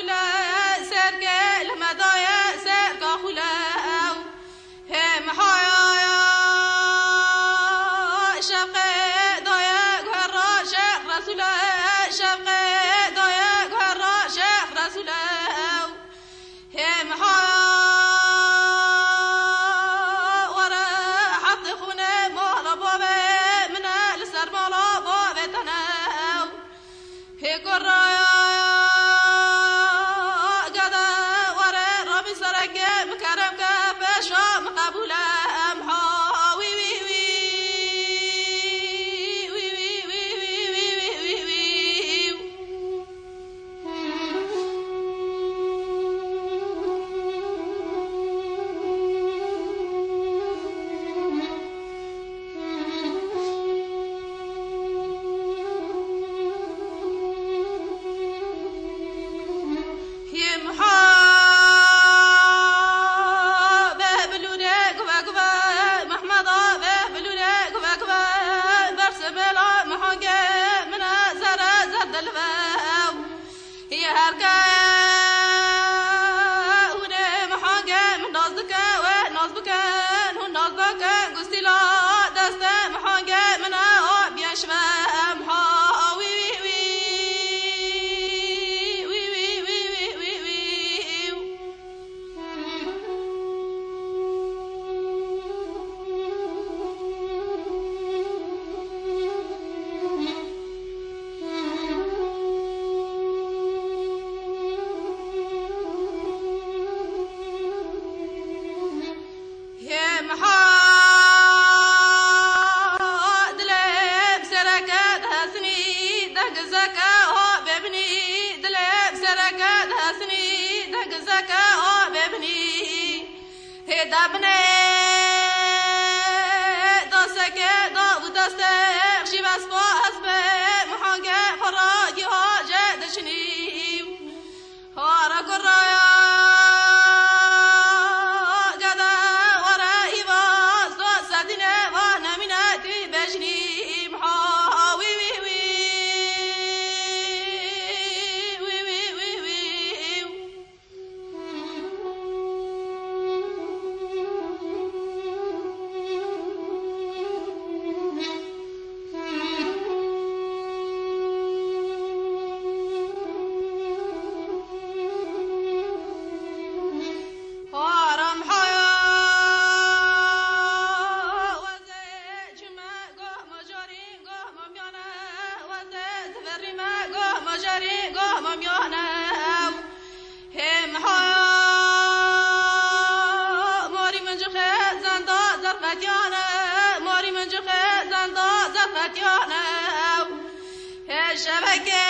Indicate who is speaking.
Speaker 1: خلا سرقل مدايا سرقا خلا هم حيايا شفقه دايا غرا شيخ رسوله شفقه دايا غرا شيخ رسوله هم حيايا ورا حط خونه مالا بابه من السر مالا بابه تناو هي قرايا دابنه دستکه داو دستک شی بس با حسبه محنگه فراجی ها جدشنی هارا کرایا جدا ورا ایواز دو سدینه و نمینتی بشنی محاوی وی وی شبکه